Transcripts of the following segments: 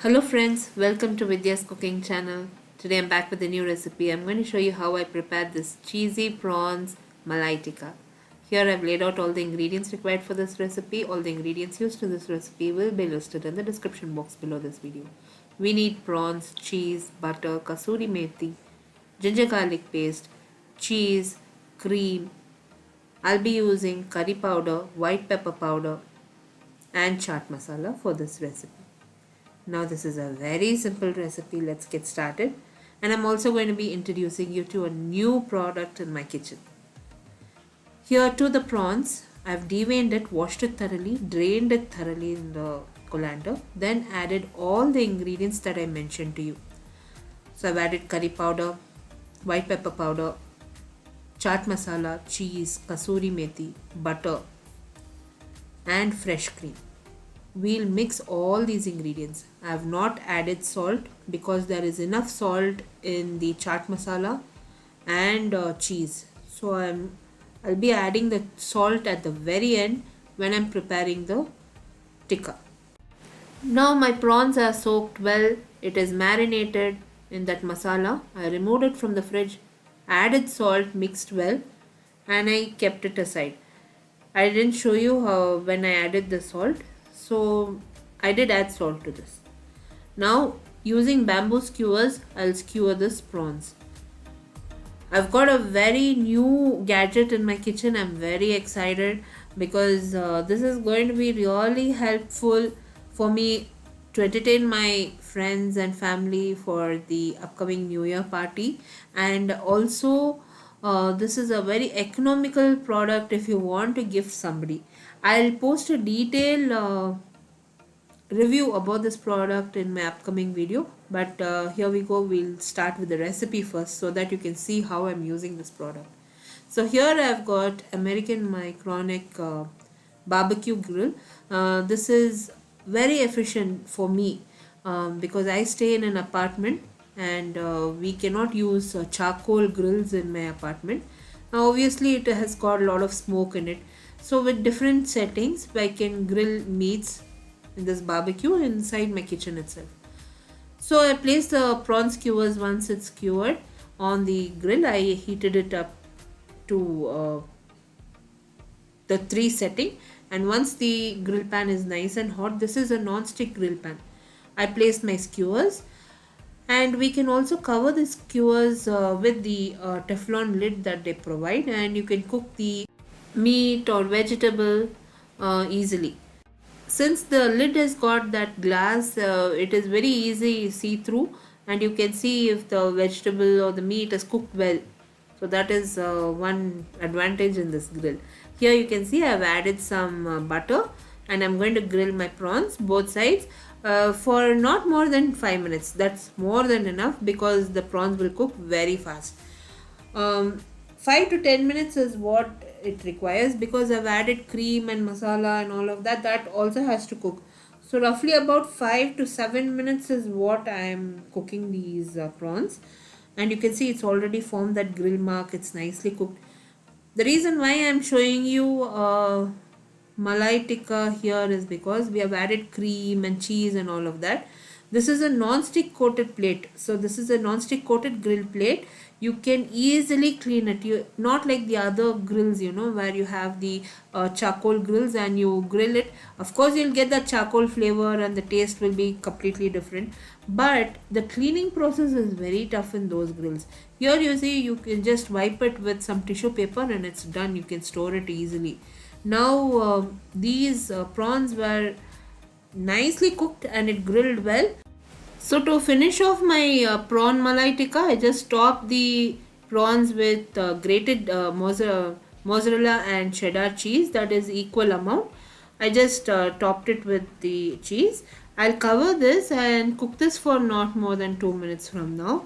Hello friends, welcome to Vidyascooking channel. Today I'm back with a new recipe. I'm going to show you how I prepared this cheesy prawns Malai Tikka. Here I've laid out all the ingredients required for this recipe. All the ingredients used in this recipe will be listed in the description box below this video. We need prawns, cheese, butter, kasuri methi, ginger garlic paste, cheese, cream. I'll be using curry powder, white pepper powder and chaat masala for this recipe. Now this is a very simple recipe. Let's get started. And I'm also going to be introducing you to a new product in my kitchen. Here to the prawns, I've deveined it, washed it thoroughly, drained it thoroughly in the colander, then added all the ingredients that I mentioned to you. So I've added curry powder, white pepper powder, chaat masala, cheese, kasuri methi, butter and fresh cream. We'll mix all these ingredients. I have not added salt because there is enough salt in the chaat masala and cheese. So I'll be adding the salt at the very end when I'm preparing the tikka. Now my prawns are soaked well. It is marinated in that masala. I removed it from the fridge, added salt, mixed well, and I kept it aside. I didn't show you how when I added the salt. So I did add salt to this. Now using bamboo skewers, I'll skewer this prawns. I've got a very new gadget in my kitchen. I'm very excited because this is going to be really helpful for me to entertain my friends and family for the upcoming New Year party. And also this is a very economical product if you want to gift somebody. I'll post a detailed review about this product in my upcoming video, but here we go. We'll start with the recipe first so that you can see how I'm using this product. So here I've got American Micronic barbecue grill. This is very efficient for me because I stay in an apartment and we cannot use charcoal grills in my apartment. Now obviously it has got a lot of smoke in it. So with different settings, I can grill meats in this barbecue inside my kitchen itself. So I placed the prawn skewers once it's skewered on the grill. I heated it up to the 3 setting, and once the grill pan is nice and hot, this is a non-stick grill pan. I placed my skewers, and we can also cover the skewers with the Teflon lid that they provide, and you can cook the meat or vegetable easily. Since the lid has got that glass, it is very easy see through, and you can see if the vegetable or the meat is cooked well. So that is one advantage in this grill. Here you can see I have added some butter, and I'm going to grill my prawns both sides for not more than 5 minutes. That's more than enough because the prawns will cook very fast. 5 to 10 minutes is what it requires because I've added cream and masala and all of that. That also has to cook. So roughly about 5 to 7 minutes is what I am cooking these prawns. And you can see it's already formed that grill mark. It's nicely cooked. The reason why I am showing you Malai Tikka here is because we have added cream and cheese and all of that. This is a non-stick coated plate. So this is a non-stick coated grill plate. You can easily clean it. Not like the other grills, where you have the charcoal grills and you grill it. Of course, you'll get that charcoal flavor and the taste will be completely different. But the cleaning process is very tough in those grills. Here you see you can just wipe it with some tissue paper and it's done. You can store it easily. Now these prawns were nicely cooked and it grilled well. So to finish off my prawn malai tikka, I just topped the prawns with grated mozzarella and cheddar cheese, that is equal amount. I just topped it with the cheese. I'll cover this and cook this for not more than 2 minutes from now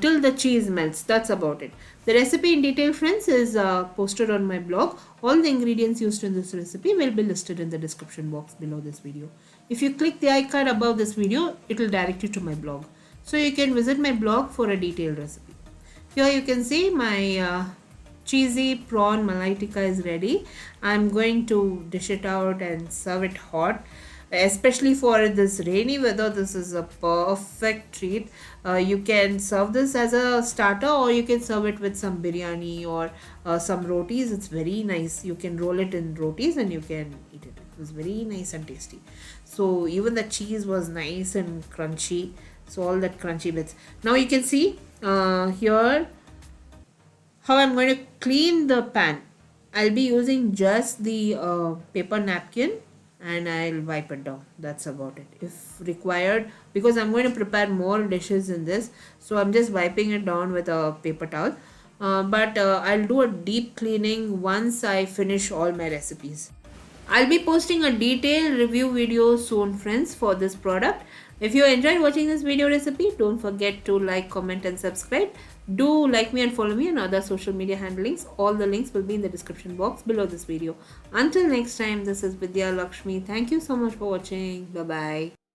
till the cheese melts. That's about it. The recipe in detail, friends, is posted on my blog. All the ingredients used in this recipe will be listed in the description box below this video. If you click the icon above this video, it will direct you to my blog. So you can visit my blog for a detailed recipe. Here you can see my cheesy prawn malai tikka is ready. I'm going to dish it out and serve it hot. especially for this rainy weather. This is a perfect treat. You can serve this as a starter, or you can serve it with some biryani or some rotis. It's very nice. You can roll it in rotis and you can eat it. It was very nice and tasty. So even the cheese was nice and crunchy. So all that crunchy bits. Now you can see here how I'm going to clean the pan. I'll be using just the paper napkin and I'll wipe it down. That's about it. If required, because I'm going to prepare more dishes in this, so I'm just wiping it down with a paper towel. But I'll do a deep cleaning once I finish all my recipes. I'll be posting a detailed review video soon, friends, for this product. If you enjoyed watching this video recipe, don't forget to like, comment and subscribe. Do like me and follow me on other social media handlings. All the links will be in the description box below this video. Until next time, this is Vidya Lakshmi. Thank you so much for watching. Bye-bye.